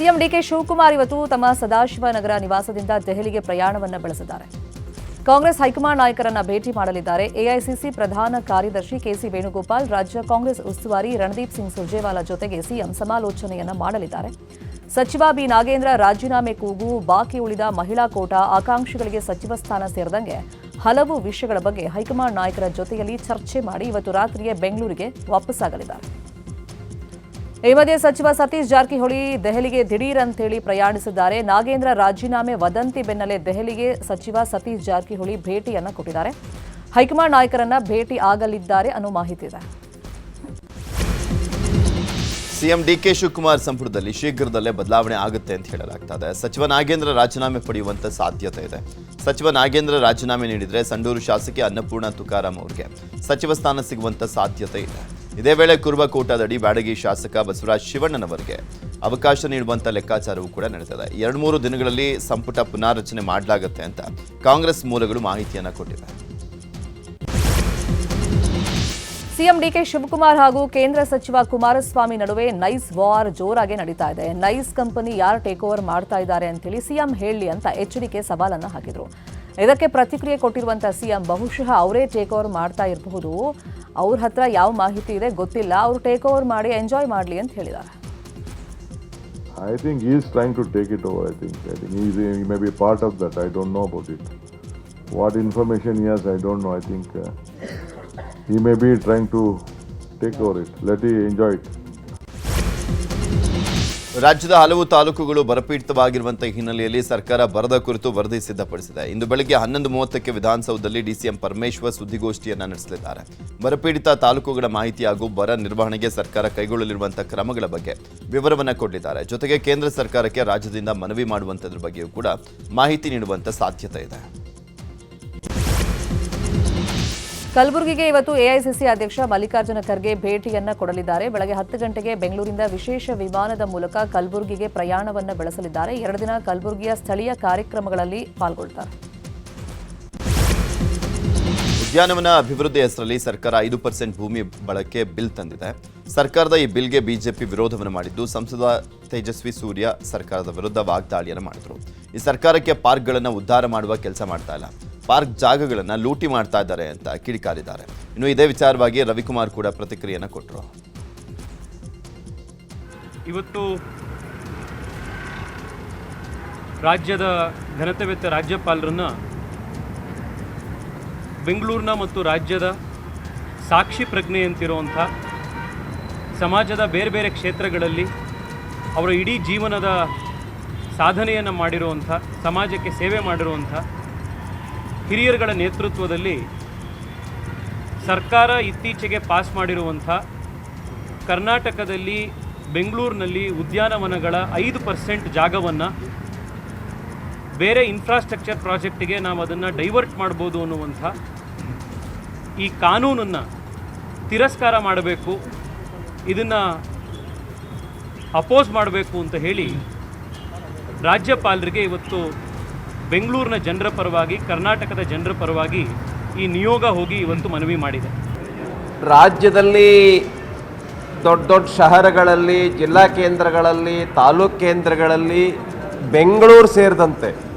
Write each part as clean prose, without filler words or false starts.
CM DK Shivakumar ಇವತ್ತು ತಮ್ಮ ಸದಾಶಿವನಗರ ನಿವಾಸದಿಂದ ದೆಹಲಿಗೆ ಪ್ರಯಾಣವನ್ನು ಬೆಳೆಸಿದ್ದಾರೆ. ಕಾಂಗ್ರೆಸ್ ಹೈಕಮಾಂಡ್ ನಾಯಕರನ್ನ ಭೇಟಿ ಮಾಡಲಿದ್ದಾರೆ. ಎಐಸಿಸಿ ಪ್ರಧಾನ ಕಾರ್ಯದರ್ಶಿ ಕೆಸಿ ವೇಣುಗೋಪಾಲ್, ರಾಜ್ಯ ಕಾಂಗ್ರೆಸ್ ಉಸ್ತುವಾರಿ ರಣದೀಪ್ ಸಿಂಗ್ ಸುರ್ಜೇವಾಲಾ ಜೊತೆಗೆ ಸಿಎಂ ಸಮಾಲೋಚನೆಯನ್ನ ಮಾಡಲಿದ್ದಾರೆ. ಸಚಿವ ಬಿ ನಾಗೇಂದ್ರ ರಾಜೀನಾಮೆ ಕೂಗು, ಬಾಕಿ ಉಳಿದ ಮಹಿಳಾ ಕೋಟಾ, ಆಕಾಂಕ್ಷಿಗಳಿಗೆ ಸಚಿವ ಸ್ಥಾನ ಸೇರಿದಂಗೆ ಹಲವು ವಿಷಯಗಳ ಬಗ್ಗೆ ಹೈಕಮಾಂಡ್ ನಾಯಕರ ಜೊತೆಯಲ್ಲಿ ಚರ್ಚೆ ಮಾಡಿ ಇವತ್ತು ರಾತ್ರಿಯೇ ಬೆಂಗಳೂರಿಗೆ ವಾಪಸ್ಸಾಗಲಿದ್ದಾರೆ. ಈ ಮಧ್ಯೆ ಸಚಿವ ಸತೀಶ್ ಜಾರಕಿಹೊಳಿ ದೆಹಲಿಗೆ ದಿಢೀರ್ ಅಂತೇಳಿ ಪ್ರಯಾಣಿಸಿದ್ದಾರೆ. ನಾಗೇಂದ್ರ ರಾಜೀನಾಮೆ ವದಂತಿ ಬೆನ್ನಲ್ಲೇ ದೆಹಲಿಗೆ ಸಚಿವ ಸತೀಶ್ ಜಾರಕಿಹೊಳಿ ಭೇಟಿಯನ್ನ ಕೊಟ್ಟಿದ್ದಾರೆ. ಹೈಕಮಾಂಡ್ ನಾಯಕರನ್ನ ಭೇಟಿ ಆಗಲಿದ್ದಾರೆ ಅನ್ನೋ ಮಾಹಿತಿ ಇದೆ. ಸಿಎಂ ಡಿಕೆ ಶಿವಕುಮಾರ್ ಸಂಪುಟದಲ್ಲಿ ಶೀಘ್ರದಲ್ಲೇ ಬದಲಾವಣೆ ಆಗುತ್ತೆ ಅಂತ ಹೇಳಲಾಗ್ತಾ ಇದೆ. ಸಚಿವ ನಾಗೇಂದ್ರ ರಾಜೀನಾಮೆ ಪಡೆಯುವಂತ ಸಾಧ್ಯತೆ ಇದೆ. ಸಚಿವ ನಾಗೇಂದ್ರ ರಾಜೀನಾಮೆ ನೀಡಿದರೆ ಸಂಡೂರು ಶಾಸಕಿ ಅನ್ನಪೂರ್ಣ ತುಕಾರಾಂ ಅವರಿಗೆ ಸಚಿವ ಸ್ಥಾನ ಸಿಗುವಂತ ಸಾಧ್ಯತೆ ಇದೆ. ಇದೇ ವೇಳೆ ಕುರುಬ ಕೋಟಾದಡಿ ಬ್ಯಾಡಗಿ ಶಾಸಕ ಬಸವರಾಜ ಶಿವಣ್ಣನವರಿಗೆ ಅವಕಾಶ ನೀಡುವಂತ ಲೆಕ್ಕಾಚಾರವೂ ಕೂಡ ನಡೆದಿದೆ. 2-3 ದಿನಗಳಲ್ಲಿ ಸಂಪುಟ ಪುನಾರಚನೆ ಮಾಡಲಾಗುತ್ತೆ ಅಂತ ಕಾಂಗ್ರೆಸ್ ಮೂಲಗಳು ಮಾಹಿತಿಯನ್ನ ಕೊಟ್ಟಿವೆ. ಸಿಎಂ ಡಿಕೆ ಶಿವಕುಮಾರ್ ಹಾಗೂ ಕೇಂದ್ರ ಸಚಿವ ಕುಮಾರಸ್ವಾಮಿ ನಡುವೆ ನೈಸ್ ವಾರ್ ಜೋರಾಗಿ ನಡೀತಾ ಇದೆ. ನೈಸ್ ಕಂಪನಿ ಯಾರು ಟೇಕ್ ಓವರ್ ಮಾಡ್ತಾ ಇದ್ದಾರೆ ಅಂತೇಳಿ ಸಿಎಂ ಹೇಳಿ ಅಂತ ಎಚ್ಡಿಕೆ ಸವಾಲನ್ನ ಹಾಕಿದ್ರು. ಇದಕ್ಕೆ ಪ್ರತಿಕ್ರಿಯೆ ಕೊಟ್ಟಿರುವಂತಹ ಸಿಎಂ ಬಹುಶಃ ಅವರೇ ಟೇಕ್ ಓವರ್ ಮಾಡ್ತಾ ಇರಬಹುದು, ಅವ್ರ ಹತ್ರ ಯಾವ ಮಾಹಿತಿ ಇದೆ ಗೊತ್ತಿಲ್ಲ, ಅವರು ಟೇಕ್ ಓವರ್ ಮಾಡಿ ಎಂಜಾಯ್ ಮಾಡಲಿ ಅಂತ ಹೇಳಿದ್ದಾರೆ. I think he is trying to take it over. I think he may be part of that. I don't know about it. What information he has, I don't know. I think he may be trying to take over it. Let him enjoy it. ರಾಜ್ಯದ ಹಲವು ತಾಲೂಕುಗಳು ಬರಪೀಡಿತವಾಗಿರುವಂತಹ ಹಿನ್ನೆಲೆಯಲ್ಲಿ ಸರ್ಕಾರ ಬರದ ಕುರಿತು ವರದಿ ಸಿದ್ಧಪಡಿಸಿದೆ. ಇಂದು ಬೆಳಗ್ಗೆ 11:30ಕ್ಕೆ ವಿಧಾನಸೌಧದಲ್ಲಿ ಡಿಸಿಎಂ ಪರಮೇಶ್ವರ್ ಸುದ್ದಿಗೋಷ್ಠಿಯನ್ನು ನಡೆಸಲಿದ್ದಾರೆ. ಬರಪೀಡಿತ ತಾಲೂಕುಗಳ ಮಾಹಿತಿ ಹಾಗೂ ಬರ ನಿರ್ವಹಣೆಗೆ ಸರ್ಕಾರ ಕೈಗೊಳ್ಳಲಿರುವಂತಹ ಕ್ರಮಗಳ ಬಗ್ಗೆ ವಿವರವನ್ನು ಕೊಡಲಿದ್ದಾರೆ. ಜೊತೆಗೆ ಕೇಂದ್ರ ಸರ್ಕಾರಕ್ಕೆ ರಾಜ್ಯದಿಂದ ಮನವಿ ಮಾಡುವಂತದ್ರ ಬಗ್ಗೆಯೂ ಕೂಡ ಮಾಹಿತಿ ನೀಡುವಂತ ಸಾಧ್ಯತೆ ಇದೆ. ಕಲಬುರಗಿಗೆ ಇವತ್ತು ಎಐಸಿಸಿ ಅಧ್ಯಕ್ಷ ಮಲ್ಲಿಕಾರ್ಜುನ ಖರ್ಗೆ ಭೇಟಿಯನ್ನ ಕೊಡಲಿದ್ದಾರೆ. ಬೆಳಗ್ಗೆ 10 ಗಂಟೆಗೆ ಬೆಂಗಳೂರಿಂದ ವಿಶೇಷ ವಿಮಾನದ ಮೂಲಕ ಕಲಬುರಗಿಗೆ ಪ್ರಯಾಣವನ್ನು ಬೆಳೆಸಲಿದ್ದಾರೆ. 2 ದಿನ ಕಲಬುರಗಿಯ ಸ್ಥಳೀಯ ಕಾರ್ಯಕ್ರಮಗಳಲ್ಲಿ ಪಾಲ್ಗೊಳ್ಳುತ್ತಾರೆ. ಉದ್ಯಾನವನ ಅಭಿವೃದ್ಧಿ ಹೆಸರಲ್ಲಿ ಸರ್ಕಾರ 5% ಭೂಮಿ ಬಳಕೆ ಬಿಲ್ ತಂದಿದೆ. ಸರ್ಕಾರದ ಈ ಬಿಲ್ಗೆ ಬಿಜೆಪಿ ವಿರೋಧವನ್ನು ಮಾಡಿದ್ದು, ಸಂಸದ ತೇಜಸ್ವಿ ಸೂರ್ಯ ಸರ್ಕಾರದ ವಿರುದ್ಧ ವಾಗ್ದಾಳಿಯನ್ನು ಮಾಡಿದರು. ಈ ಸರ್ಕಾರಕ್ಕೆ ಪಾರ್ಕ್ಗಳನ್ನು ಉದ್ಧಾರ ಮಾಡುವ ಕೆಲಸ ಮಾಡ್ತಾ ಇಲ್ಲ, ಪಾರ್ಕ್ ಜಾಗಗಳನ್ನು ಲೂಟಿ ಮಾಡ್ತಾ ಇದ್ದಾರೆ ಅಂತ ಕಿಡಿಕಾರಿದ್ದಾರೆ. ಇನ್ನು ಇದೇ ವಿಚಾರವಾಗಿ ರವಿಕುಮಾರ್ ಕೂಡ ಪ್ರತಿಕ್ರಿಯೆಯನ್ನು ಕೊಟ್ಟರು. ಇವತ್ತು ರಾಜ್ಯದ ಘನತೆವೆತ್ತ ರಾಜ್ಯಪಾಲರನ್ನ ಬೆಂಗಳೂರಿನ ಮತ್ತು ರಾಜ್ಯದ ಸಾಕ್ಷಿ ಪ್ರಜ್ಞೆಯಂತಿರುವಂಥ ಸಮಾಜದ ಬೇರೆ ಬೇರೆ ಕ್ಷೇತ್ರಗಳಲ್ಲಿ ಅವರ ಇಡೀ ಜೀವನದ ಸಾಧನೆಯನ್ನು ಮಾಡಿರುವಂಥ, ಸಮಾಜಕ್ಕೆ ಸೇವೆ ಮಾಡಿರುವಂಥ ಹಿರಿಯರುಗಳ ನೇತೃತ್ವದಲ್ಲಿ ಸರ್ಕಾರ ಇತ್ತೀಚೆಗೆ ಪಾಸ್ ಮಾಡಿರುವಂಥ ಕರ್ನಾಟಕದಲ್ಲಿ ಬೆಂಗಳೂರಿನಲ್ಲಿ ಉದ್ಯಾನವನಗಳ 5% ಜಾಗವನ್ನು ಬೇರೆ ಇನ್ಫ್ರಾಸ್ಟ್ರಕ್ಚರ್ ಪ್ರಾಜೆಕ್ಟಿಗೆ ನಾವು ಅದನ್ನು ಡೈವರ್ಟ್ ಮಾಡ್ಬೋದು ಅನ್ನುವಂಥ ಈ ಕಾನೂನನ್ನು ತಿರಸ್ಕಾರ ಮಾಡಬೇಕು, ಇದನ್ನು ಅಪೋಸ್ ಮಾಡಬೇಕು ಅಂತ ಹೇಳಿ ರಾಜ್ಯಪಾಲರಿಗೆ ಇವತ್ತು ಬೆಂಗಳೂರಿನ ಜನರ ಪರವಾಗಿ, ಕರ್ನಾಟಕದ ಜನರ ಪರವಾಗಿ ಈ ನಿಯೋಗ ಹೋಗಿ ಇವತ್ತು ಮನವಿ ಮಾಡಿದೆ. ರಾಜ್ಯದಲ್ಲಿ ದೊಡ್ಡ ದೊಡ್ಡ ಶಹರಗಳಲ್ಲಿ, ಜಿಲ್ಲಾ ಕೇಂದ್ರಗಳಲ್ಲಿ, ತಾಲೂಕು ಕೇಂದ್ರಗಳಲ್ಲಿ, ಬೆಂಗಳೂರು ಸೇರಿದಂತೆ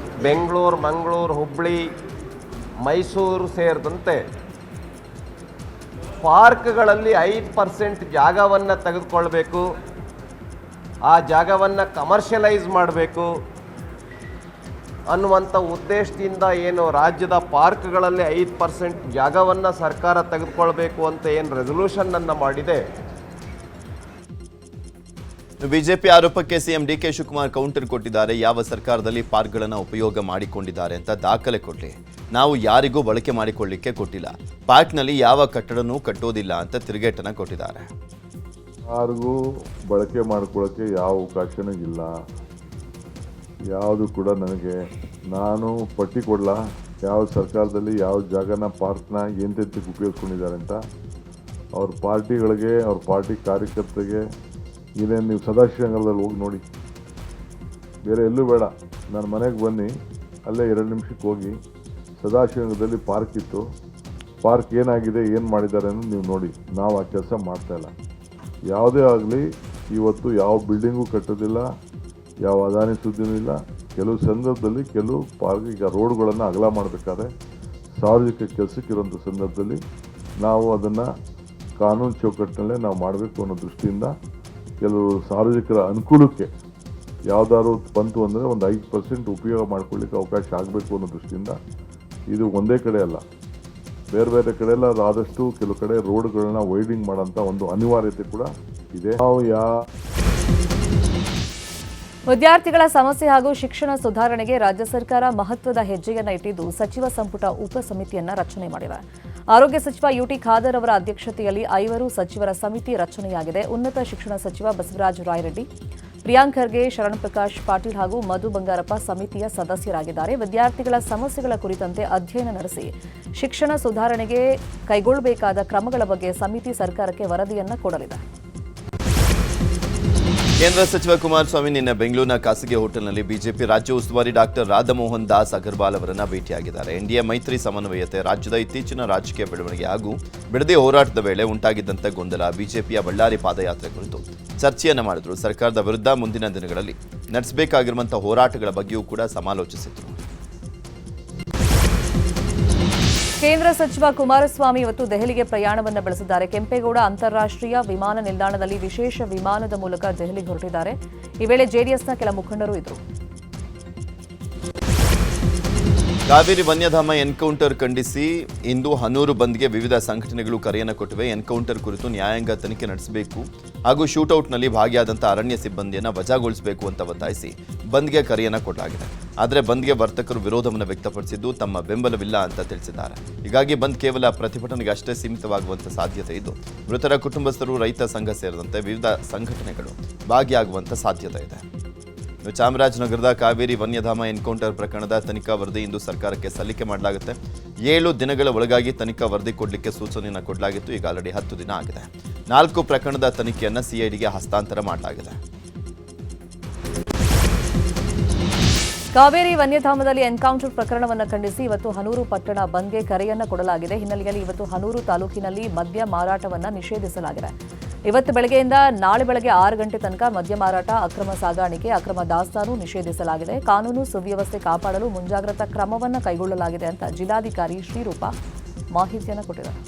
ಬೆಂಗಳೂರು, ಮಂಗಳೂರು, ಹುಬ್ಬಳ್ಳಿ, ಮೈಸೂರು ಸೇರಿದಂತೆ ಪಾರ್ಕ್ಗಳಲ್ಲಿ 5% ಜಾಗವನ್ನು ತೆಗೆದುಕೊಳ್ಬೇಕು, ಆ ಜಾಗವನ್ನು ಕಮರ್ಷಿಯಲೈಸ್ ಮಾಡಬೇಕು ಅನ್ನುವಂಥ ಉದ್ದೇಶದಿಂದ ಏನು ರಾಜ್ಯದ ಪಾರ್ಕ್ಗಳಲ್ಲಿ 5% ಜಾಗವನ್ನು ಸರ್ಕಾರ ತೆಗೆದುಕೊಳ್ಬೇಕು ಅಂತ ಏನು ರೆಸಲ್ಯೂಷನ್ನನ್ನು ಮಾಡಿದೆ. ಬಿಜೆಪಿ ಆರೋಪಕ್ಕೆ ಸಿಎಂ ಡಿಕೆ ಶಿವಕುಮಾರ್ ಕೌಂಟರ್ ಕೊಟ್ಟಿದ್ದಾರೆ. ಯಾವ ಸರ್ಕಾರದಲ್ಲಿ ಪಾರ್ಕ್ಗಳನ್ನು ಉಪಯೋಗ ಮಾಡಿಕೊಂಡಿದ್ದಾರೆ ಅಂತ ದಾಖಲೆ ಕೊಡಲಿ, ನಾವು ಯಾರಿಗೂ ಬಳಕೆ ಮಾಡಿಕೊಳ್ಳಿಕ್ಕೆ ಕೊಟ್ಟಿಲ್ಲ, ಪಾರ್ಕ್ನಲ್ಲಿ ಯಾವ ಕಟ್ಟಡನೂ ಕಟ್ಟೋದಿಲ್ಲ ಅಂತ ತಿರುಗೇಟನ್ನು ಕೊಟ್ಟಿದ್ದಾರೆ. ಯಾರಿಗೂ ಬಳಕೆ ಮಾಡ್ಕೊಳ್ಳೋಕ್ಕೆ ಯಾವ ಅವಕಾಶನೂ ಇಲ್ಲ, ಯಾವುದು ಕೂಡ ನನಗೆ ನಾನು ಪಟ್ಟಿ ಕೊಡಲ ಯಾವ ಸರ್ಕಾರದಲ್ಲಿ ಯಾವ ಜಾಗನ ಪಾರ್ಕ್ನ ಎಂತೆಂತಕ್ಕೆ ಉಪಯೋಗಿಸ್ಕೊಂಡಿದ್ದಾರೆ ಅಂತ. ಅವ್ರ ಪಾರ್ಟಿಗಳಿಗೆ, ಅವ್ರ ಪಾರ್ಟಿ ಕಾರ್ಯಕರ್ತರಿಗೆ ಏನೇನು ನೀವು ಸದಾಶಿವನಗರದಲ್ಲಿ ಹೋಗಿ ನೋಡಿ, ಬೇರೆ ಎಲ್ಲೂ ಬೇಡ, ನನ್ನ ಮನೆಗೆ ಬನ್ನಿ, ಅಲ್ಲೇ 2 ನಿಮಿಷಕ್ಕೆ ಹೋಗಿ ಸದಾಶಿವನಗರದಲ್ಲಿ ಪಾರ್ಕ್ ಇತ್ತು, ಪಾರ್ಕ್ ಏನಾಗಿದೆ, ಏನು ಮಾಡಿದ್ದಾರೆ ಅನ್ನೋದು ನೀವು ನೋಡಿ. ನಾವು ಆ ಕೆಲಸ ಮಾಡ್ತಾಯಿಲ್ಲ. ಯಾವುದೇ ಆಗಲಿ ಇವತ್ತು ಯಾವ ಬಿಲ್ಡಿಂಗು ಕಟ್ಟೋದಿಲ್ಲ, ಯಾವ ಅದಾನಿ ಸುದ್ದಿನೂ ಇಲ್ಲ. ಕೆಲವು ಸಂದರ್ಭದಲ್ಲಿ ಕೆಲವು ಈಗ ರೋಡ್ಗಳನ್ನು ಅಗಲ ಮಾಡಬೇಕಾದ್ರೆ ಸಾರ್ವಜನಿಕ ಕೆಲಸಕ್ಕಿರೋಂಥ ಸಂದರ್ಭದಲ್ಲಿ ನಾವು ಅದನ್ನು ಕಾನೂನು ಚೌಕಟ್ಟಿನಲ್ಲೇ ನಾವು ಮಾಡಬೇಕು ಅನ್ನೋ ದೃಷ್ಟಿಯಿಂದ ಕೆಲವು ಸಾರ್ವಜನಿಕರ ಅನುಕೂಲಕ್ಕೆ ಯಾವುದಾದ್ರು ಬಂತು ಅಂದರೆ ಒಂದು 5% ಉಪಯೋಗ ಮಾಡ್ಕೊಳ್ಳಿಕ್ಕೆ ಅವಕಾಶ ಆಗಬೇಕು ಅನ್ನೋ ದೃಷ್ಟಿಯಿಂದ ಇದು ಒಂದೇ ಕಡೆ ಅಲ್ಲ, ಬೇರೆ ಬೇರೆ ಕಡೆ ಎಲ್ಲ ಆದಷ್ಟು ಕೆಲವು ಕಡೆ ರೋಡ್ಗಳನ್ನ ವೈಡಿಂಗ್ ಮಾಡೋಂಥ ಒಂದು ಅನಿವಾರ್ಯತೆ ಕೂಡ ಇದೆ. ನಾವು ವಿದ್ಯಾರ್ಥಿಗಳ ಸಮಸ್ಯೆ ಹಾಗೂ ಶಿಕ್ಷಣ ಸುಧಾರಣೆಗೆ ರಾಜ್ಯ ಸರ್ಕಾರ ಮಹತ್ವದ ಹೆಜ್ಜೆಯನ್ನ ಇಟ್ಟಿದ್ದು ಸಚಿವ ಸಂಪುಟ ಉಪ ಸಮಿತಿಯನ್ನ ರಚನೆ ಮಾಡಿದೆ. ಆರೋಗ್ಯ ಸಚಿವ ಯುಟಿ ಖಾದರ್ ಅವರ ಅಧ್ಯಕ್ಷತೆಯಲ್ಲಿ 5 ಸಚಿವರ ಸಮಿತಿ ರಚನೆಯಾಗಿದೆ. ಉನ್ನತ ಶಿಕ್ಷಣ ಸಚಿವ ಬಸವರಾಜ ರಾಯರೆಡ್ಡಿ, ಪ್ರಿಯಾಂಕ್ ಖರ್ಗೆ, ಶರಣ್ ಪ್ರಕಾಶ್ ಪಾಟೀಲ್ ಹಾಗೂ ಮಧು ಬಂಗಾರಪ್ಪ ಸಮಿತಿಯ ಸದಸ್ಯರಾಗಿದ್ದಾರೆ. ವಿದ್ಯಾರ್ಥಿಗಳ ಸಮಸ್ಯೆಗಳ ಕುರಿತಂತೆ ಅಧ್ಯಯನ ನಡೆಸಿ ಶಿಕ್ಷಣ ಸುಧಾರಣೆಗೆ ಕೈಗೊಳ್ಳಬೇಕಾದ ಕ್ರಮಗಳ ಬಗ್ಗೆ ಸಮಿತಿ ಸರ್ಕಾರಕ್ಕೆ ವರದಿಯನ್ನ ಕೊಡಲಿದೆ. ಕೇಂದ್ರ ಸಚಿವ ಕುಮಾರಸ್ವಾಮಿ ನಿನ್ನೆ ಬೆಂಗಳೂರಿನ ಖಾಸಗಿ ಹೋಟೆಲ್ನಲ್ಲಿ ಬಿಜೆಪಿ ರಾಜ್ಯ ಉಸ್ತುವಾರಿ ಡಾಕ್ಟರ್ ರಾಧಾಮೋಹನ್ ದಾಸ್ ಅಗರ್ವಾಲ್ ಅವರನ್ನ ಭೇಟಿಯಾಗಿದ್ದಾರೆ. ಎನ್ಡಿಎ ಮೈತ್ರಿ ಸಮನ್ವಯತೆ, ರಾಜ್ಯದ ಇತ್ತೀಚಿನ ರಾಜಕೀಯ ಬೆಳವಣಿಗೆ ಹಾಗೂ ಬಿಡದಿ ಹೋರಾಟದ ವೇಳೆ ಉಂಟಾಗಿದ್ದಂಥ ಗೊಂದಲ, ಬಿಜೆಪಿಯ ಬಳ್ಳಾರಿ ಪಾದಯಾತ್ರೆ ಕುರಿತು ಚರ್ಚೆಯನ್ನ ಮಾಡಿದ್ರು. ಸರ್ಕಾರದ ವಿರುದ್ಧ ಮುಂದಿನ ದಿನಗಳಲ್ಲಿ ನಡೆಸಬೇಕಾಗಿರುವಂತಹ ಹೋರಾಟಗಳ ಬಗ್ಗೆಯೂ ಕೂಡ ಸಮಾಲೋಚಿಸಿದ್ರು. ಕೇಂದ್ರ ಸಚಿವ ಕುಮಾರಸ್ವಾಮಿ ಇವತ್ತು ದೆಹಲಿಗೆ ಪ್ರಯಾಣವನ್ನು ಬೆಳೆಸಿದ್ದಾರೆ. ಕೆಂಪೇಗೌಡ ಅಂತಾರಾಷ್ಟ್ರೀಯ ವಿಮಾನ ನಿಲ್ದಾಣದಲ್ಲಿ ವಿಶೇಷ ವಿಮಾನದ ಮೂಲಕ ದೆಹಲಿಗೆ ಹೊರಟಿದ್ದಾರೆ. ಈ ವೇಳೆ ಜೆಡಿಎಸ್ನ ಕೆಲ ಮುಖಂಡರು ಇದ್ದರು. ಕಾವೇರಿ ವನ್ಯಧಾಮ ಎನ್ಕೌಂಟರ್ ಖಂಡಿಸಿ ಇಂದು ಹನೂರು ಬಂದ್ಗೆ ವಿವಿಧ ಸಂಘಟನೆಗಳು ಕರೆಯನ್ನು ಕೊಟ್ಟಿವೆ. ಎನ್ಕೌಂಟರ್ ಕುರಿತು ನ್ಯಾಯಾಂಗ ತನಿಖೆ ನಡೆಸಬೇಕು ಹಾಗೂ ಶೂಟೌಟ್ನಲ್ಲಿ ಭಾಗಿಯಾದಂಥ ಅರಣ್ಯ ಸಿಬ್ಬಂದಿಯನ್ನು ವಜಾಗೊಳಿಸಬೇಕು ಅಂತ ಒತ್ತಾಯಿಸಿ ಬಂದ್ಗೆ ಕರೆಯನ್ನು ಕೊಡಲಾಗಿದೆ. ಆದರೆ ಬಂದ್ಗೆ ವರ್ತಕರು ವಿರೋಧವನ್ನು ವ್ಯಕ್ತಪಡಿಸಿದ್ದು ತಮ್ಮ ಬೆಂಬಲವಿಲ್ಲ ಅಂತ ತಿಳಿಸಿದ್ದಾರೆ. ಹೀಗಾಗಿ ಬಂದ್ ಕೇವಲ ಪ್ರತಿಭಟನೆಗೆ ಅಷ್ಟೇ ಸೀಮಿತವಾಗುವಂಥ ಸಾಧ್ಯತೆ ಇದ್ದು ಮೃತರ ಕುಟುಂಬಸ್ಥರು, ರೈತ ಸಂಘ ಸೇರಿದಂತೆ ವಿವಿಧ ಸಂಘಟನೆಗಳು ಭಾಗಿಯಾಗುವಂಥ ಸಾಧ್ಯತೆ ಇದೆ. ಚಾಮರಾಜನಗರದ ಕಾವೇರಿ ವನ್ಯಧಾಮ ಎನ್ಕೌಂಟರ್ ಪ್ರಕರಣದ ತನಿಖಾ ವರದಿ ಇಂದು ಸರ್ಕಾರಕ್ಕೆ ಸಲ್ಲಿಕೆ ಮಾಡಲಾಗುತ್ತೆ. 7 ದಿನಗಳ ಒಳಗಾಗಿ ತನಿಖಾ ವರದಿ ಕೊಡಲಿಕ್ಕೆ ಸೂಚನೆಯನ್ನು ಕೊಡಲಾಗಿತ್ತು. ಈಗ ಆಲ್ರೆಡಿ 10 ದಿನ ಆಗಿದೆ. 4 ಪ್ರಕರಣದ ತನಿಖೆಯನ್ನು ಸಿಐಡಿಗೆ ಹಸ್ತಾಂತರ ಮಾಡಲಾಗಿದೆ. ಕಾವೇರಿ ವನ್ಯಧಾಮದಲ್ಲಿ ಎನ್ಕೌಂಟರ್ ಪ್ರಕರಣವನ್ನು ಖಂಡಿಸಿ ಇವತ್ತು ಹನೂರು ಪಟ್ಟಣ ಬಂದ್ಗೆ ಕರೆಯನ್ನು ಕೊಡಲಾಗಿದೆ. ಹಿನ್ನೆಲೆಯಲ್ಲಿ ಇವತ್ತು ಹನೂರು ತಾಲೂಕಿನಲ್ಲಿ ಮದ್ಯ ಮಾರಾಟವನ್ನು ನಿಷೇಧಿಸಲಾಗಿದೆ. ಇವತ್ತು ಬೆಳಗ್ಗೆಯಿಂದ ನಾಳೆ ಬೆಳಗ್ಗೆ 6 ಗಂಟೆ ತನಕ ಮದ್ಯ ಮಾರಾಟ, ಅಕ್ರಮ ಸಾಗಾಣಿಕೆ, ಅಕ್ರಮ ದಾಸ್ತಾನು ನಿಷೇಧಿಸಲಾಗಿದೆ. ಕಾನೂನು ಸುವ್ಯವಸ್ಥೆ ಕಾಪಾಡಲು ಮುಂಜಾಗ್ರತಾ ಕ್ರಮವನ್ನು ಕೈಗೊಳ್ಳಲಾಗಿದೆ ಅಂತ ಜಿಲ್ಲಾಧಿಕಾರಿ ಶ್ರೀರೂಪ ಮಾಹಿತಿಯನ್ನು ಕೊಟ್ಟಿದ್ದಾರೆ.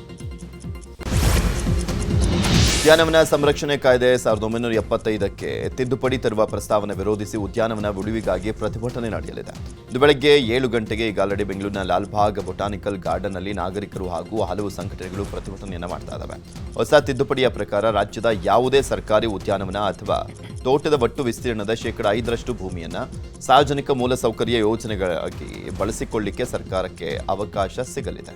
ಉದ್ಯಾನವನ ಸಂರಕ್ಷಣೆ ಕಾಯ್ದೆ 1975ಕ್ಕೆ ತಿದ್ದುಪಡಿ ತರುವ ಪ್ರಸ್ತಾವನೆ ವಿರೋಧಿಸಿ ಉದ್ಯಾನವನ ಉಳಿವಿಗಾಗಿ ಪ್ರತಿಭಟನೆ ನಡೆಯಲಿದೆ. ಇಂದು ಬೆಳಗ್ಗೆ 7 ಗಂಟೆಗೆ ಈಗ ಆಲ್ರೆಡಿ ಬೆಂಗಳೂರಿನ ಲಾಲ್ಬಾಗ್ ಬೊಟಾನಿಕಲ್ ಗಾರ್ಡನ್ನಲ್ಲಿ ನಾಗರಿಕರು ಹಾಗೂ ಹಲವು ಸಂಘಟನೆಗಳು ಪ್ರತಿಭಟನೆಯನ್ನು ಮಾಡ್ತಾ ಇದ್ದಾವೆ. ಹೊಸ ತಿದ್ದುಪಡಿಯ ಪ್ರಕಾರ ರಾಜ್ಯದ ಯಾವುದೇ ಸರ್ಕಾರಿ ಉದ್ಯಾನವನ ಅಥವಾ ತೋಟದ ಒಟ್ಟು ವಿಸ್ತೀರ್ಣದ 5% ಭೂಮಿಯನ್ನು ಸಾರ್ವಜನಿಕ ಮೂಲಸೌಕರ್ಯ ಯೋಜನೆಗಾಗಿ ಬಳಸಿಕೊಳ್ಳಿಕ್ಕೆ ಸರ್ಕಾರಕ್ಕೆ ಅವಕಾಶ ಸಿಗಲಿದೆ.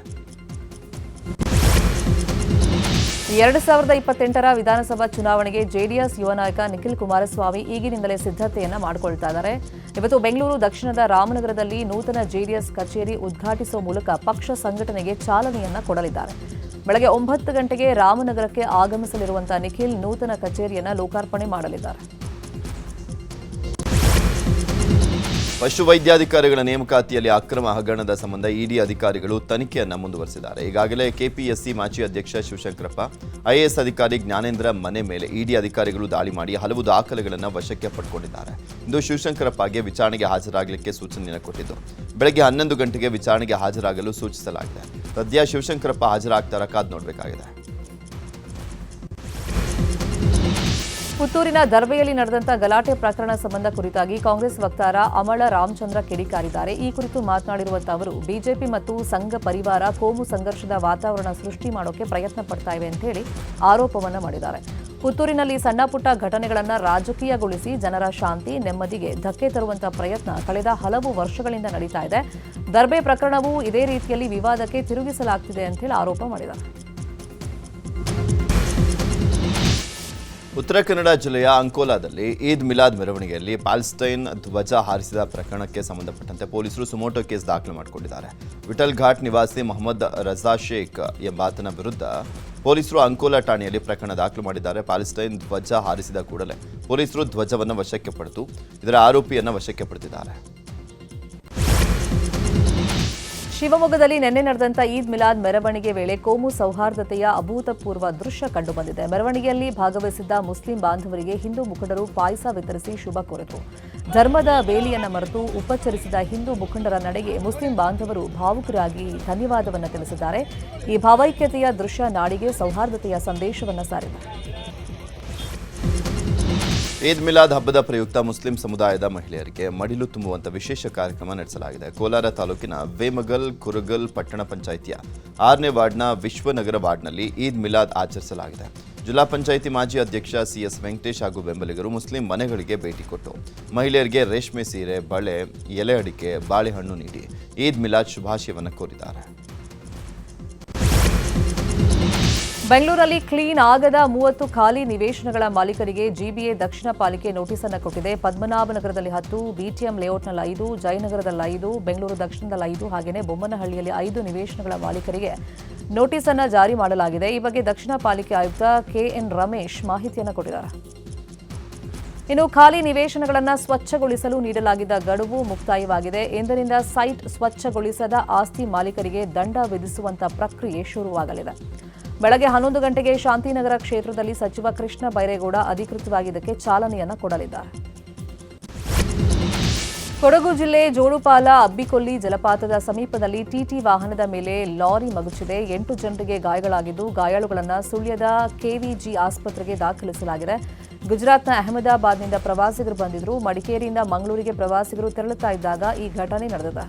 2028ರ ವಿಧಾನಸಭಾ ಚುನಾವಣೆಗೆ ಜೆಡಿಎಸ್ ಯುವ ನಾಯಕ ನಿಖಿಲ್ ಕುಮಾರಸ್ವಾಮಿ ಈಗಿನಿಂದಲೇ ಸಿದ್ಧತೆಯನ್ನ ಮಾಡಿಕೊಳ್ತಾ ಇದ್ದಾರೆ. ಇವತ್ತು ಬೆಂಗಳೂರು ದಕ್ಷಿಣದ ರಾಮನಗರದಲ್ಲಿ ನೂತನ ಜೆಡಿಎಸ್ ಕಚೇರಿ ಉದ್ಘಾಟಿಸುವ ಮೂಲಕ ಪಕ್ಷ ಸಂಘಟನೆಗೆ ಚಾಲನೆಯನ್ನ ಕೊಡಲಿದ್ದಾರೆ. ಬೆಳಗ್ಗೆ 9 ಗಂಟೆಗೆ ರಾಮನಗರಕ್ಕೆ ಆಗಮಿಸಲಿರುವಂತಹ ನಿಖಿಲ್ ನೂತನ ಕಚೇರಿಯನ್ನ ಲೋಕಾರ್ಪಣೆ ಮಾಡಲಿದ್ದಾರೆ. ಪಶುವೈದ್ಯಾಧಿಕಾರಿಗಳ ನೇಮಕಾತಿಯಲ್ಲಿ ಅಕ್ರಮ ಹಗರಣದ ಸಂಬಂಧ ಇಡಿ ಅಧಿಕಾರಿಗಳು ತನಿಖೆಯನ್ನು ಮುಂದುವರೆಸಿದ್ದಾರೆ. ಈಗಾಗಲೇ ಕೆಪಿಎಸ್ಸಿ ಮಾಜಿ ಅಧ್ಯಕ್ಷ ಶಿವಶಂಕರಪ್ಪ, ಐಎಎಸ್ ಅಧಿಕಾರಿ ಜ್ಞಾನೇಂದ್ರ ಮನೆ ಮೇಲೆ ಇಡಿ ಅಧಿಕಾರಿಗಳು ದಾಳಿ ಮಾಡಿ ಹಲವು ದಾಖಲೆಗಳನ್ನು ವಶಕ್ಕೆ ಪಡೆದುಕೊಂಡಿದ್ದಾರೆ. ಇಂದು ಶಿವಶಂಕರಪ್ಪಗೆ ವಿಚಾರಣೆಗೆ ಹಾಜರಾಗಲಿಕ್ಕೆ ಸೂಚನೆಯನ್ನು ಕೊಟ್ಟಿದ್ದು ಬೆಳಗ್ಗೆ 11 ಗಂಟೆಗೆ ವಿಚಾರಣೆಗೆ ಹಾಜರಾಗಲು ಸೂಚಿಸಲಾಗಿದೆ. ಸದ್ಯ ಶಿವಶಂಕರಪ್ಪ ಹಾಜರಾಗ್ತಾರ ಕಾದು ನೋಡಬೇಕಾಗಿದೆ. ಪುತ್ತೂರಿನ ದರ್ಬೆಯಲ್ಲಿ ನಡೆದಂತಹ ಗಲಾಟೆ ಪ್ರಕರಣ ಸಂಬಂಧ ಕುರಿತಾಗಿ ಕಾಂಗ್ರೆಸ್ ವಕ್ತಾರ ಅಮಳ ರಾಮಚಂದ್ರ ಕಿಡಿಕಾರಿದ್ದಾರೆ. ಈ ಕುರಿತು ಮಾತನಾಡಿರುವಂತಹ ಅವರು ಬಿಜೆಪಿ ಮತ್ತು ಸಂಘ ಪರಿವಾರ ಕೋಮು ಸಂಘರ್ಷದ ವಾತಾವರಣ ಸೃಷ್ಟಿ ಮಾಡೋಕೆ ಪ್ರಯತ್ನ ಪಡ್ತಾ ಇವೆ ಅಂತ ಹೇಳಿ ಆರೋಪವನ್ನ ಮಾಡಿದ್ದಾರೆ. ಪುತ್ತೂರಿನಲ್ಲಿ ಸಣ್ಣ ಪುಟ್ಟ ಘಟನೆಗಳನ್ನು ರಾಜಕೀಯಗೊಳಿಸಿ ಜನರ ಶಾಂತಿ, ನೆಮ್ಮದಿಗೆ ಧಕ್ಕೆ ತರುವಂತಹ ಪ್ರಯತ್ನ ಕಳೆದ ಹಲವು ವರ್ಷಗಳಿಂದ ನಡೀತಾ ಇದೆ. ದರ್ಬೆ ಪ್ರಕರಣವೂ ಇದೇ ರೀತಿಯಲ್ಲಿ ವಿವಾದಕ್ಕೆ ತಿರುಗಿಸಲಾಗ್ತಿದೆ ಅಂತ ಹೇಳಿ ಆರೋಪ ಮಾಡಿದ್ದಾರೆ. ಉತ್ತರ ಕನ್ನಡ ಜಿಲ್ಲೆಯ ಅಂಕೋಲಾದಲ್ಲಿ ಈದ್ ಮಿಲಾದ್ ಮೆರವಣಿಗೆಯಲ್ಲಿ ಪ್ಯಾಲೆಸ್ಟೈನ್ ಧ್ವಜ ಹಾರಿಸಿದ ಪ್ರಕರಣಕ್ಕೆ ಸಂಬಂಧಪಟ್ಟಂತೆ ಪೊಲೀಸರು ಸುಮೋಟೋ ಕೇಸ್ ದಾಖಲು ಮಾಡಿಕೊಂಡಿದ್ದಾರೆ. ವಿಠಲ್ ಘಾಟ್ ನಿವಾಸಿ ಮೊಹಮ್ಮದ್ ರಜಾ ಶೇಖ್ ಎಂಬಾತನ ವಿರುದ್ಧ ಪೊಲೀಸರು ಅಂಕೋಲಾ ಠಾಣೆಯಲ್ಲಿ ಪ್ರಕರಣ ದಾಖಲು ಮಾಡಿದ್ದಾರೆ. ಪ್ಯಾಲೆಸ್ಟೈನ್ ಧ್ವಜ ಹಾರಿಸಿದ ಕೂಡಲೇ ಪೊಲೀಸರು ಧ್ವಜವನ್ನು ವಶಕ್ಕೆ ಪಡೆದು ಇದರ ಆರೋಪಿಯನ್ನು ವಶಕ್ಕೆ ಪಡೆದಿದ್ದಾರೆ. ಶಿವಮೊಗ್ಗದಲ್ಲಿ ನಿನ್ನೆ ನಡೆದಂತ ಈದ್ ಮಿಲಾದ್ ಮೆರವಣಿಗೆ ವೇಳೆ ಕೋಮು ಸೌಹಾರ್ದತೆಯ ಅಭೂತಪೂರ್ವ ದೃಶ್ಯ ಕಂಡುಬಂದಿದೆ. ಮೆರವಣಿಗೆಯಲ್ಲಿ ಭಾಗವಹಿಸಿದ್ದ ಮುಸ್ಲಿಂ ಬಾಂಧವರಿಗೆ ಹಿಂದೂ ಮುಖಂಡರು ಪಾಯಸ ವಿತರಿಸಿ ಶುಭ ಕೋರಿದರು. ಧರ್ಮದ ಬೇಲಿಯನ್ನ ಮರೆತು ಉಪಚರಿಸಿದ ಹಿಂದೂ ಮುಖಂಡರ ನಡೆಗೆ ಮುಸ್ಲಿಂ ಬಾಂಧವರು ಭಾವುಕರಾಗಿ ಧನ್ಯವಾದವನ್ನು ತಿಳಿಸಿದ್ದಾರೆ. ಈ ಭಾವೈಕ್ಯತೆಯ ದೃಶ್ಯ ನಾಡಿಗೆ ಸೌಹಾರ್ದತೆಯ ಸಂದೇಶವನ್ನು ಸಾರಿದೆ. ಈದ್ ಮಿಲಾದ್ ಹಬ್ಬದ ಪ್ರಯುಕ್ತ ಮುಸ್ಲಿಂ ಸಮುದಾಯದ ಮಹಿಳೆಯರಿಗೆ ಮಡಿಲು ತುಂಬುವಂತ ವಿಶೇಷ ಕಾರ್ಯಕ್ರಮ ನಡೆಸಲಾಗಿದೆ. ಕೋಲಾರ ತಾಲೂಕಿನ ವೇಮಗಲ್ ಕುರುಗಲ್ ಪಟ್ಟಣ ಪಂಚಾಯಿತಿಯ 6ನೇ ವಾರ್ಡ್ನ ವಿಶ್ವನಗರ ವಾರ್ಡ್ನಲ್ಲಿ ಈದ್ ಮಿಲಾದ್ ಆಚರಿಸಲಾಗಿದೆ. ಜಿಲ್ಲಾ ಪಂಚಾಯಿತಿ ಮಾಜಿ ಅಧ್ಯಕ್ಷ ಸಿಎಸ್ ವೆಂಕಟೇಶ್ ಹಾಗೂ ಬೆಂಬಲಿಗರು ಮುಸ್ಲಿಂ ಮನೆಗಳಿಗೆ ಭೇಟಿ ಕೊಟ್ಟು ಮಹಿಳೆಯರಿಗೆ ರೇಷ್ಮೆ ಸೀರೆ, ಬಳೆ, ಎಲೆ ಅಡಿಕೆ, ಬಾಳೆಹಣ್ಣು ನೀಡಿ ಈದ್ ಮಿಲಾದ್ ಶುಭಾಶಯವನ್ನು ಕೋರಿದ್ದಾರೆ. ಬೆಂಗಳೂರಲ್ಲಿ ಕ್ಲೀನ್ ಆಗದ 30 ಖಾಲಿ ನಿವೇಶನಗಳ ಮಾಲೀಕರಿಗೆ ಜಿಬಿಎ ದಕ್ಷಿಣ ಪಾಲಿಕೆ ನೋಟಿಸ್ ಅನ್ನು ಕೊಟ್ಟಿದೆ. ಪದ್ಮನಾಭನಗರದಲ್ಲಿ 10, ಬಿಟಿಎಂ ಲೇಔಟ್ನಲ್ಲಿ 5, ಜಯನಗರದಲ್ಲಿ 5, ಬೆಂಗಳೂರು ದಕ್ಷಿಣದಲ್ಲಿ 5 ಹಾಗೆಯೇ ಬೊಮ್ಮನಹಳ್ಳಿಯಲ್ಲಿ 5 ನಿವೇಶನಗಳ ಮಾಲೀಕರಿಗೆ ನೋಟಿಸ್ ಅನ್ನು ಜಾರಿ ಮಾಡಲಾಗಿದೆ. ಈ ಬಗ್ಗೆ ದಕ್ಷಿಣ ಪಾಲಿಕೆ ಆಯುಕ್ತ ಕೆಎನ್ ರಮೇಶ್ ಮಾಹಿತಿಯನ್ನು ಕೊಟ್ಟಿದ್ದಾರೆ. ಇನ್ನು ಖಾಲಿ ನಿವೇಶನಗಳನ್ನು ಸ್ವಚ್ಛಗೊಳಿಸಲು ನೀಡಲಾಗಿದ್ದ ಗಡುವು ಮುಕ್ತಾಯವಾಗಿದೆ. ಎಂದಿನಿಂದ ಸೈಟ್ ಸ್ವಚ್ಛಗೊಳಿಸದ ಆಸ್ತಿ ಮಾಲೀಕರಿಗೆ ದಂಡ ವಿಧಿಸುವಂತ ಪ್ರಕ್ರಿಯೆ ಶುರುವಾಗಲಿದೆ. ಬೆಳಗ್ಗೆ 11 ಗಂಟೆಗೆ ಶಾಂತಿನಗರ ಕ್ಷೇತ್ರದಲ್ಲಿ ಸಚಿವ ಕೃಷ್ಣ ಬೈರೇಗೌಡ ಅಧಿಕೃತವಾಗಿ ಇದಕ್ಕೆ ಚಾಲನೆಯನ್ನು ಕೊಡಲಿದ್ದಾರೆ. ಕೊಡಗು ಜಿಲ್ಲೆ ಜೋಡುಪಾಲ ಅಬ್ಬಿಕೊಲ್ಲಿ ಜಲಪಾತದ ಸಮೀಪದಲ್ಲಿ ಟಿಟಿ ವಾಹನದ ಮೇಲೆ ಲಾರಿ ಮಗುಚಿದೆ. 8 ಜನರಿಗೆ ಗಾಯಗಳಾಗಿದ್ದು ಗಾಯಾಳುಗಳನ್ನು ಸುಳ್ಯದ ಕೆವಿಜಿ ಆಸ್ಪತ್ರೆಗೆ ದಾಖಲಿಸಲಾಗಿದೆ. ಗುಜರಾತ್ನ ಅಹಮದಾಬಾದ್ನಿಂದ ಪ್ರವಾಸಿಗರು ಬಂದಿದ್ರು. ಮಡಿಕೇರಿಯಿಂದ ಮಂಗಳೂರಿಗೆ ಪ್ರವಾಸಿಗರು ತೆರಳುತ್ತಾ ಇದ್ದಾಗ ಈ ಘಟನೆ ನಡೆದಿದೆ.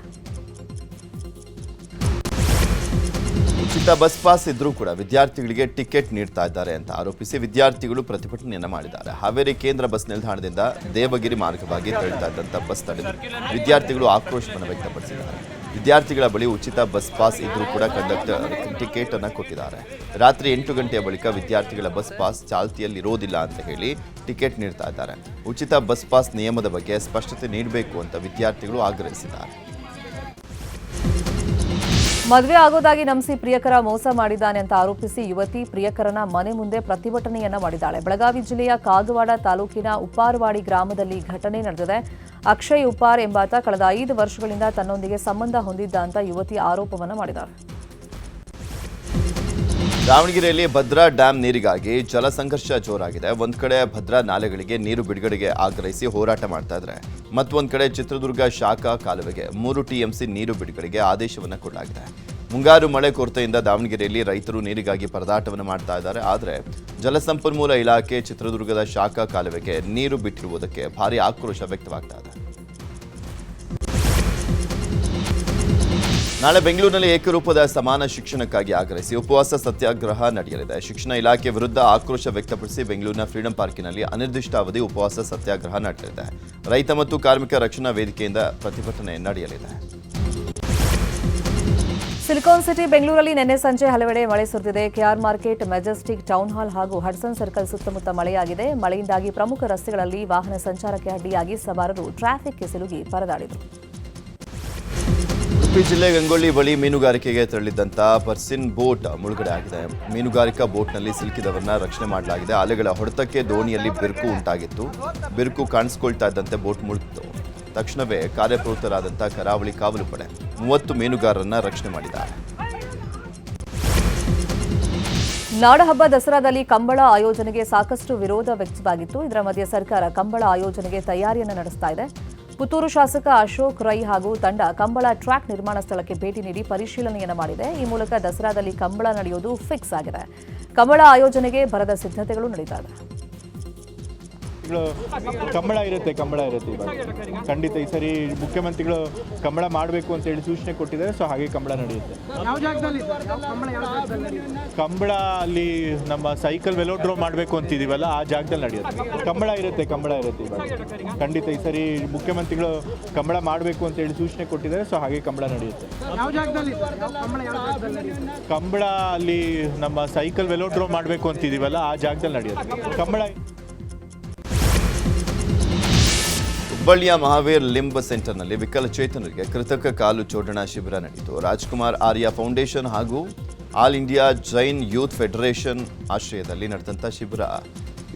ಉಚಿತ ಬಸ್ ಪಾಸ್ ಇದ್ರೂ ಕೂಡ ವಿದ್ಯಾರ್ಥಿಗಳಿಗೆ ಟಿಕೆಟ್ ನೀಡ್ತಾ ಇದ್ದಾರೆ ಅಂತ ಆರೋಪಿಸಿ ವಿದ್ಯಾರ್ಥಿಗಳು ಪ್ರತಿಭಟನೆಯನ್ನು ಮಾಡಿದ್ದಾರೆ. ಹಾವೇರಿ ಕೇಂದ್ರ ಬಸ್ ನಿಲ್ದಾಣದಿಂದ ದೇವಗಿರಿ ಮಾರ್ಗವಾಗಿ ತೆರಳುತ್ತಾ ಇದ್ದಂಥ ಬಸ್ ತಡೆದು ವಿದ್ಯಾರ್ಥಿಗಳು ಆಕ್ರೋಶವನ್ನು ವ್ಯಕ್ತಪಡಿಸಿದ್ದಾರೆ. ವಿದ್ಯಾರ್ಥಿಗಳ ಬಳಿ ಉಚಿತ ಬಸ್ ಪಾಸ್ ಇದ್ರೂ ಕೂಡ ಕಂಡಕ್ಟರ್ ಟಿಕೆಟ್ ಅನ್ನು ಕೊಟ್ಟಿದ್ದಾರೆ. ರಾತ್ರಿ 8 ಗಂಟೆಯ ಬಳಿಕ ವಿದ್ಯಾರ್ಥಿಗಳ ಬಸ್ ಪಾಸ್ ಚಾಲ್ತಿಯಲ್ಲಿರೋದಿಲ್ಲ ಅಂತ ಹೇಳಿ ಟಿಕೆಟ್ ನೀಡ್ತಾ ಇದ್ದಾರೆ. ಉಚಿತ ಬಸ್ ಪಾಸ್ ನಿಯಮದ ಬಗ್ಗೆ ಸ್ಪಷ್ಟತೆ ನೀಡಬೇಕು ಅಂತ ವಿದ್ಯಾರ್ಥಿಗಳು ಆಗ್ರಹಿಸಿದ್ದಾರೆ. ಮದುವೆ ಆಗೋದಾಗಿ ನಂಬಿಸಿ ಪ್ರಿಯಕರ ಮೋಸ ಮಾಡಿದ್ದಾನೆ ಅಂತ ಆರೋಪಿಸಿ ಯುವತಿ ಪ್ರಿಯಕರನ ಮನೆ ಮುಂದೆ ಪ್ರತಿಭಟನೆಯನ್ನ ಮಾಡಿದ್ದಾಳೆ. ಬೆಳಗಾವಿ ಜಿಲ್ಲೆಯ ಕಾಗವಾಡ ತಾಲೂಕಿನ ಉಪ್ಪಾರವಾಡಿ ಗ್ರಾಮದಲ್ಲಿ ಘಟನೆ ನಡೆದಿದೆ. ಅಕ್ಷಯ್ ಉಪ್ಪಾರ್ ಎಂಬಾತ ಕಳೆದ 5 ವರ್ಷಗಳಿಂದ ತನ್ನೊಂದಿಗೆ ಸಂಬಂಧ ಹೊಂದಿದ್ದ ಅಂತ ಯುವತಿ ಆರೋಪವನ್ನು ಮಾಡಿದ್ದಾರೆ. ದಾವಣಗೆರೆಯಲ್ಲಿ ಭದ್ರಾ ಡ್ಯಾಂ ನೀರಿಗಾಗಿ ಜಲ ಸಂಘರ್ಷ ಜೋರಾಗಿದೆ. ಒಂದ್ ಕಡೆ ಭದ್ರಾ ನಾಲೆಗಳಿಗೆ ನೀರು ಬಿಡುಗಡೆಗೆ ಆಗ್ರಹಿಸಿ ಹೋರಾಟ ಮಾಡ್ತಾ ಇದ್ದಾರೆ. ಮತ್ತೊಂದ್ ಕಡೆ ಚಿತ್ರದುರ್ಗ ಶಾಖಾ ಕಾಲುವೆಗೆ 3 ಟಿಎಂಸಿ ನೀರು ಬಿಡುಗಡೆಗೆ ಆದೇಶವನ್ನು ಕೊಡಲಾಗಿದೆ. ಮುಂಗಾರು ಮಳೆ ಕೊರತೆಯಿಂದ ದಾವಣಗೆರೆಯಲ್ಲಿ ರೈತರು ನೀರಿಗಾಗಿ ಪರದಾಟವನ್ನು ಮಾಡ್ತಾ ಇದ್ದಾರೆ. ಆದರೆ ಜಲಸಂಪನ್ಮೂಲ ಇಲಾಖೆ ಚಿತ್ರದುರ್ಗದ ಶಾಖಾ ಕಾಲುವೆಗೆ ನೀರು ಬಿಟ್ಟಿರುವುದಕ್ಕೆ ಭಾರಿ ಆಕ್ರೋಶ ವ್ಯಕ್ತವಾಗ್ತಾ ಇದೆ. ನಾಳೆ ಬೆಂಗಳೂರಿನಲ್ಲಿ ಏಕರೂಪದ ಸಮಾನ ಶಿಕ್ಷಣಕ್ಕಾಗಿ ಆಗ್ರಹಿಸಿ ಉಪವಾಸ ಸತ್ಯಾಗ್ರಹ ನಡೆಯಲಿದೆ. ಶಿಕ್ಷಣ ಇಲಾಖೆ ವಿರುದ್ಧ ಆಕ್ರೋಶ ವ್ಯಕ್ತಪಡಿಸಿ ಬೆಂಗಳೂರಿನ ಫ್ರೀಡಂ ಪಾರ್ಕಿನಲ್ಲಿ ಅನಿರ್ದಿಷ್ಟಾವಧಿ ಉಪವಾಸ ಸತ್ಯಾಗ್ರಹ ನಡೆಯಲಿದೆ. ರೈತ ಮತ್ತು ಕಾರ್ಮಿಕ ರಕ್ಷಣಾ ವೇದಿಕೆಯಿಂದ ಪ್ರತಿಭಟನೆ ನಡೆಯಲಿದೆ. ಸಿಲಿಕಾನ್ ಸಿಟಿ ಬೆಂಗಳೂರಲ್ಲಿ ನಿನ್ನೆ ಸಂಜೆ ಹಲವೆಡೆ ಮಳೆ ಸುರಿದಿದೆ. K R Market, Majestic, Town Hall ಹಾಗೂ ಹಡ್ಸನ್ ಸರ್ಕಲ್ ಸುತ್ತಮುತ್ತ ಮಳೆಯಾಗಿದೆ. ಮಳೆಯಿಂದಾಗಿ ಪ್ರಮುಖ ರಸ್ತೆಗಳಲ್ಲಿ ವಾಹನ ಸಂಚಾರಕ್ಕೆ ಅಡ್ಡಿಯಾಗಿ ಸವಾರರು ಟ್ರಾಫಿಕ್ಗೆ ಸಿಲುಕಿ ಪರದಾಡಿದರು. ಉಡುಪಿ ಜಿಲ್ಲೆ ಗಂಗೊಳ್ಳಿ ಬಳಿ ಮೀನುಗಾರಿಕೆಗೆ ತೆರಳಿದ್ದಂಥ ಪರ್ಸಿನ್ ಬೋಟ್ ಮುಳುಗಡೆ ಆಗಿದೆ. ಮೀನುಗಾರಿಕಾ ಬೋಟ್ನಲ್ಲಿ ಸಿಲುಕಿದವರನ್ನ ರಕ್ಷಣೆ ಮಾಡಲಾಗಿದೆ. ಅಲೆಗಳ ಹೊಡೆತಕ್ಕೆ ದೋಣಿಯಲ್ಲಿ ಬಿರುಕು ಉಂಟಾಗಿತ್ತು. ಬಿರುಕು ಕಾಣಿಸಿಕೊಳ್ತಾ ಇದ್ದಂತೆ ಬೋಟ್ ಮುಳುಗಿತು. ತಕ್ಷಣವೇ ಕಾರ್ಯಪ್ರವೃತ್ತರಾದಂಥ ಕರಾವಳಿ ಕಾವಲು ಪಡೆ 30 ಮೀನುಗಾರರನ್ನ ರಕ್ಷಣೆ ಮಾಡಿದ್ದಾರೆ. ನಾಡಹಬ್ಬ ದಸರಾದಲ್ಲಿ ಕಂಬಳ ಆಯೋಜನೆಗೆ ಸಾಕಷ್ಟು ವಿರೋಧ ವ್ಯಕ್ತವಾಗಿತ್ತು. ಇದರ ಮಧ್ಯೆ ಸರ್ಕಾರ ಕಂಬಳ ಆಯೋಜನೆಗೆ ತಯಾರಿಯನ್ನು ನಡೆಸ್ತಾ ಇದೆ. ಪುತ್ತೂರು ಶಾಸಕ ಅಶೋಕ್ ರೈ ಹಾಗೂ ತಂಡ ಕಂಬಳ ಟ್ರ್ಯಾಕ್ ನಿರ್ಮಾಣ ಸ್ಥಳಕ್ಕೆ ಭೇಟಿ ನೀಡಿ ಪರಿಶೀಲನೆಯನ್ನು ಮಾಡಿದೆ. ಈ ಮೂಲಕ ದಸರಾದಲ್ಲಿ ಕಂಬಳ ನಡೆಯುವುದು ಫಿಕ್ಸ್ ಆಗಿದೆ. ಕಂಬಳ ಆಯೋಜನೆಗೆ ಭರದ ಸಿದ್ಧತೆಗಳು ನಡೀತಾ ಇದೆ. ಕಂಬಳ ಇರುತ್ತೆ ಇವಾಗ ಖಂಡಿತ ಈ ಸರಿ ಮುಖ್ಯಮಂತ್ರಿಗಳು ಕಂಬಳ ಮಾಡಬೇಕು ಅಂತ ಹೇಳಿ ಸೂಚನೆ ಕೊಟ್ಟಿದ್ದಾರೆ. ಸೊ ಹಾಗೆ ಕಂಬಳ ನಡೆಯುತ್ತೆ. ಕಂಬಳ ಅಲ್ಲಿ ನಮ್ಮ ಸೈಕಲ್ ವೆಲೋಡ್ರೋಮ್ ಮಾಡಬೇಕು ಅಂತಿದೀವಲ್ಲ ಆ ಜಾಗದಲ್ಲಿ ನಡೆಯುತ್ತೆ. ಕಂಬಳ ಇರುತ್ತೆ ಇವಾಗ ಖಂಡಿತ ಈ ಸರಿ ಮುಖ್ಯಮಂತ್ರಿಗಳು ಕಂಬಳ ಮಾಡಬೇಕು ಅಂತ ಹೇಳಿ ಸೂಚನೆ ಕೊಟ್ಟಿದ್ದಾರೆ. ಸೊ ಹಾಗೆ ಕಂಬಳ ನಡೆಯುತ್ತೆ. ಕಂಬಳ ಅಲ್ಲಿ ನಮ್ಮ ಸೈಕಲ್ ವೆಲೋಡ್ರೋಮ್ ಮಾಡಬೇಕು ಅಂತಿದೀವಲ್ಲ ಆ ಜಾಗದಲ್ಲಿ ನಡೆಯುತ್ತೆ. ಕಂಬಳ ಹುಬ್ಬಳ್ಳಿಯ ಮಹಾವೀರ್ ಲಿಂಬ್ ಸೆಂಟರ್ನಲ್ಲಿ ವಿಕಲಚೇತನರಿಗೆ ಕೃತಕ ಕಾಲು ಜೋಡಣಾ ಶಿಬಿರ ನಡೆಯಿತು. ರಾಜ್ಕುಮಾರ್ ಆರ್ಯ ಫೌಂಡೇಶನ್ ಹಾಗೂ all India Jain youth federation ಆಶ್ರಯದಲ್ಲಿ ನಡೆದಂಥ ಶಿಬಿರ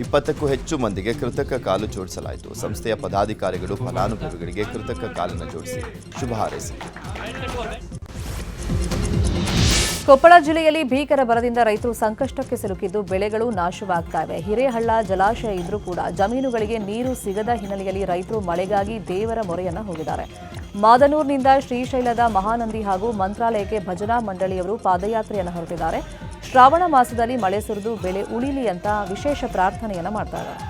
20ಕ್ಕೂ ಹೆಚ್ಚು ಮಂದಿಗೆ ಕೃತಕ ಕಾಲು ಜೋಡಿಸಲಾಯಿತು. ಸಂಸ್ಥೆಯ ಪದಾಧಿಕಾರಿಗಳು ಫಲಾನುಭವಿಗಳಿಗೆ ಕೃತಕ ಕಾಲನ್ನು ಜೋಡಿಸಿ ಶುಭ ಹಾರೈಸಿದರು. ಕೊಪ್ಪಳ ಜಿಲ್ಲೆಯಲ್ಲಿ ಭೀಕರ ಬರದಿಂದ ರೈತರು ಸಂಕಷ್ಟಕ್ಕೆ ಸಿಲುಕಿದ್ದು ಬೆಳೆಗಳು ನಾಶವಾಗ್ತಾ ಇವೆ. ಹಿರೇಹಳ್ಳ ಜಲಾಶಯ ಇದ್ರೂ ಕೂಡ ಜಮೀನುಗಳಿಗೆ ನೀರು ಸಿಗದ ಹಿನ್ನೆಲೆಯಲ್ಲಿ ರೈತರು ಮಳೆಗಾಗಿ ದೇವರ ಮೊರೆಯನ್ನ ಹೋಗಿದ್ದಾರೆ. ಮಾದನೂರಿನಿಂದ ಶ್ರೀಶೈಲದ ಮಹಾನಂದಿ ಹಾಗೂ ಮಂತ್ರಾಲಯಕ್ಕೆ ಭಜನಾ ಮಂಡಳಿಯವರು ಪಾದಯಾತ್ರೆಯನ್ನು ಹೊರಟಿದ್ದಾರೆ. ಶ್ರಾವಣ ಮಾಸದಲ್ಲಿ ಮಳೆ ಸುರಿದು ಬೆಳೆ ಉಳಿಲಿ ಅಂತ ವಿಶೇಷ ಪ್ರಾರ್ಥನೆಯನ್ನ ಮಾಡ್ತಾ ಇದ್ದಾರೆ.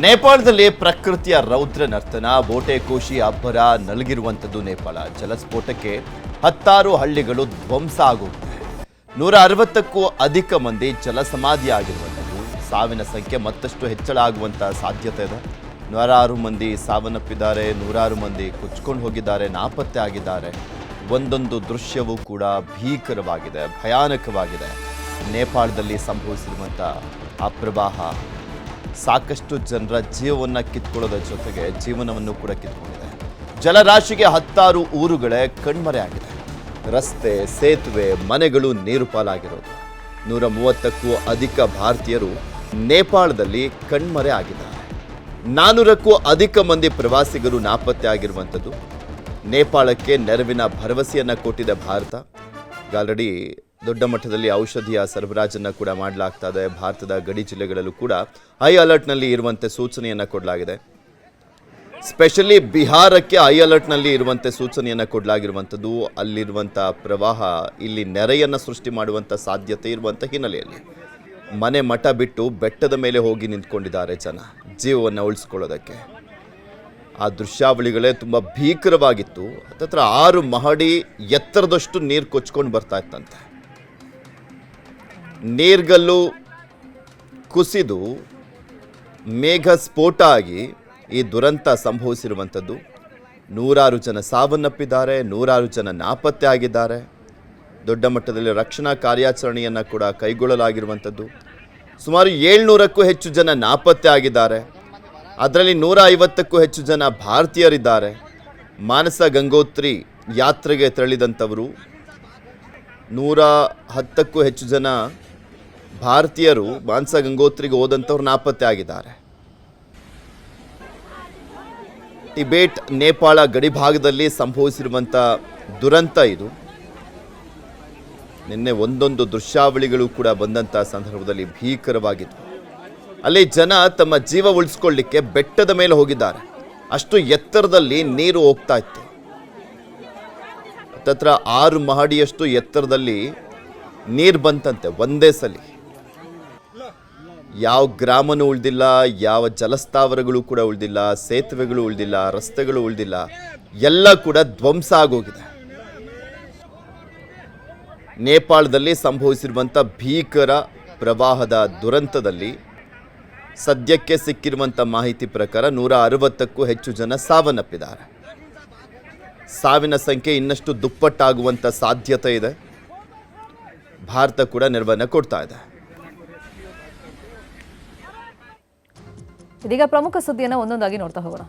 ನೇಪಾಳದಲ್ಲಿ ಪ್ರಕೃತಿಯ ರೌದ್ರ ನರ್ತನ, ಬೋಟೆಕೋಶಿ ಅಬ್ಬರ ನಲಗಿರುವಂಥದ್ದು ನೇಪಾಳ. ಜಲಸ್ಫೋಟಕ್ಕೆ 10 ಹಳ್ಳಿಗಳು ಧ್ವಂಸ ಆಗೋಗಿದೆ. 160ಕ್ಕೂ ಅಧಿಕ ಮಂದಿ ಜಲಸಮಾಧಿಯಾಗಿರುವಂಥದ್ದು. ಸಾವಿನ ಸಂಖ್ಯೆ ಮತ್ತಷ್ಟು ಹೆಚ್ಚಳ ಆಗುವಂಥ ಸಾಧ್ಯತೆ ಇದೆ. 106 ಮಂದಿ ಸಾವನ್ನಪ್ಪಿದ್ದಾರೆ, 106 ಮಂದಿ ಕೊಚ್ಕೊಂಡು ಹೋಗಿದ್ದಾರೆ, ನಾಪತ್ತೆ ಆಗಿದ್ದಾರೆ. ಒಂದೊಂದು ದೃಶ್ಯವೂ ಕೂಡ ಭೀಕರವಾಗಿದೆ, ಭಯಾನಕವಾಗಿದೆ. ನೇಪಾಳದಲ್ಲಿ ಸಂಭವಿಸಿರುವಂಥ ಆ ಪ್ರವಾಹ ಸಾಕಷ್ಟು ಜನರ ಜೀವವನ್ನು ಕಿತ್ಕೊಳ್ಳೋದ್ರ ಜೊತೆಗೆ ಜೀವನವನ್ನು ಕೂಡ ಕಿತ್ಕೊಂಡಿದೆ. ಜಲರಾಶಿಗೆ 10 ಊರುಗಳೇ ಕಣ್ಮರೆಯಾಗಿದೆ. ರಸ್ತೆ, ಸೇತುವೆ, ಮನೆಗಳು ನೀರು ಪಾಲಾಗಿರೋದು. 130ಕ್ಕೂ ಅಧಿಕ ಭಾರತೀಯರು ನೇಪಾಳದಲ್ಲಿ ಕಣ್ಮರೆ ಆಗಿದ್ದಾರೆ. 400ಕ್ಕೂ ಅಧಿಕ ಮಂದಿ ಪ್ರವಾಸಿಗರು ನಾಪತ್ತೆ ಆಗಿರುವಂಥದ್ದು. ನೇಪಾಳಕ್ಕೆ ನೆರವಿನ ಭರವಸೆಯನ್ನು ಕೊಟ್ಟಿದೆ ಭಾರತ. ಆಲ್ರೆಡಿ ದೊಡ್ಡ ಮಟ್ಟದಲ್ಲಿ ಔಷಧಿಯ ಸರಬರಾಜನ್ನು ಕೂಡ ಮಾಡಲಾಗ್ತಾ ಇದೆ. ಭಾರತದ ಗಡಿ ಜಿಲ್ಲೆಗಳಲ್ಲೂ ಕೂಡ ಹೈ ಅಲರ್ಟ್ನಲ್ಲಿ ಇರುವಂತೆ ಸೂಚನೆಯನ್ನು ಕೊಡಲಾಗಿದೆ. ಸ್ಪೆಷಲಿ ಬಿಹಾರಕ್ಕೆ ಹೈ ಅಲರ್ಟ್ನಲ್ಲಿ ಇರುವಂತೆ ಸೂಚನೆಯನ್ನು ಕೊಡಲಾಗಿರುವಂಥದ್ದು. ಅಲ್ಲಿರುವಂಥ ಪ್ರವಾಹ ಇಲ್ಲಿ ನೆರೆಯನ್ನು ಸೃಷ್ಟಿ ಮಾಡುವಂಥ ಸಾಧ್ಯತೆ ಇರುವಂಥ ಹಿನ್ನೆಲೆಯಲ್ಲಿ ಮನೆ ಮಠ ಬಿಟ್ಟು ಬೆಟ್ಟದ ಮೇಲೆ ಹೋಗಿ ನಿಂತ್ಕೊಂಡಿದ್ದಾರೆ ಜನ ಜೀವವನ್ನು ಉಳಿಸ್ಕೊಳ್ಳೋದಕ್ಕೆ. ಆ ದೃಶ್ಯಾವಳಿಗಳೇ ತುಂಬ ಭೀಕರವಾಗಿತ್ತು. ಹತ್ತತ್ರ 6 ಮಹಡಿ ಎತ್ತರದಷ್ಟು ನೀರು ಕೊಚ್ಕೊಂಡು ಬರ್ತಾ ಇತ್ತಂತೆ. ನೀರ್ಗಲ್ಲು ಕುಸಿದು ಮೇಘ ಸ್ಫೋಟ ಆಗಿ ಈ ದುರಂತ ಸಂಭವಿಸಿರುವಂಥದ್ದು. 106 ಜನ ಸಾವನ್ನಪ್ಪಿದ್ದಾರೆ, 106 ಜನ ನಾಪತ್ತೆ ಆಗಿದ್ದಾರೆ. ದೊಡ್ಡ ಮಟ್ಟದಲ್ಲಿ ರಕ್ಷಣಾ ಕಾರ್ಯಾಚರಣೆಯನ್ನು ಕೂಡ ಕೈಗೊಳ್ಳಲಾಗಿರುವಂಥದ್ದು. ಸುಮಾರು 700ಕ್ಕೂ ಹೆಚ್ಚು ಜನ ನಾಪತ್ತೆ ಆಗಿದ್ದಾರೆ. ಅದರಲ್ಲಿ 150ಕ್ಕೂ ಹೆಚ್ಚು ಜನ ಭಾರತೀಯರಿದ್ದಾರೆ. ಮಾನಸ ಗಂಗೋತ್ರಿ ಯಾತ್ರೆಗೆ ತೆರಳಿದಂಥವರು 110ಕ್ಕೂ ಹೆಚ್ಚು ಜನ ಭಾರತೀಯರು ಮಾನಸ ಗಂಗೋತ್ರಿಗೆ ಹೋದಂಥವ್ರು ನಾಪತ್ತೆ ಆಗಿದ್ದಾರೆ. ಟಿಬೇಟ್ ನೇಪಾಳ ಗಡಿಭಾಗದಲ್ಲಿ ಸಂಭವಿಸಿರುವಂಥ ದುರಂತ ಇದು. ನಿನ್ನೆ ಒಂದೊಂದು ದೃಶ್ಯಾವಳಿಗಳು ಕೂಡ ಬಂದಂಥ ಸಂದರ್ಭದಲ್ಲಿ ಭೀಕರವಾಗಿತ್ತು. ಅಲ್ಲಿ ಜನ ತಮ್ಮ ಜೀವ ಉಳಿಸ್ಕೊಳ್ಳಿಕ್ಕೆ ಬೆಟ್ಟದ ಮೇಲೆ ಹೋಗಿದ್ದಾರೆ. ಅಷ್ಟು ಎತ್ತರದಲ್ಲಿ ನೀರು ಹೋಗ್ತಾ ಇತ್ತು. ಹತ್ತತ್ರ 6 ಮಹಡಿಯಷ್ಟು ಎತ್ತರದಲ್ಲಿ ನೀರು ಬಂತಂತೆ ಒಂದೇ ಸಲ. ಯಾವ ಗ್ರಾಮನೂ ಉಳಿದಿಲ್ಲ, ಯಾವ ಜಲಸ್ಥಾವರಗಳು ಕೂಡ ಉಳಿದಿಲ್ಲ, ಸೇತುವೆಗಳು ಉಳಿದಿಲ್ಲ, ರಸ್ತೆಗಳು ಉಳಿದಿಲ್ಲ, ಎಲ್ಲ ಕೂಡ ಧ್ವಂಸ ಆಗೋಗಿದೆ. ನೇಪಾಳದಲ್ಲಿ ಸಂಭವಿಸಿರುವಂಥ ಭೀಕರ ಪ್ರವಾಹದ ದುರಂತದಲ್ಲಿ ಸದ್ಯಕ್ಕೆ ಸಿಕ್ಕಿರುವಂಥ ಮಾಹಿತಿ ಪ್ರಕಾರ 160ಕ್ಕೂ ಹೆಚ್ಚು ಜನ ಸಾವನ್ನಪ್ಪಿದ್ದಾರೆ. ಸಾವಿನ ಸಂಖ್ಯೆ ಇನ್ನಷ್ಟು ದುಪ್ಪಟ್ಟಾಗುವಂಥ ಸಾಧ್ಯತೆ ಇದೆ. ಭಾರತ ಕೂಡ ನೆರವನ್ನು ಕೊಡ್ತಾ ಇದೆ. ಇದೀಗ ಪ್ರಮುಖ ಸುದ್ದಿಯನ್ನು ಒಂದೊಂದಾಗಿ ನೋಡ್ತಾ ಹೋಗೋಣ.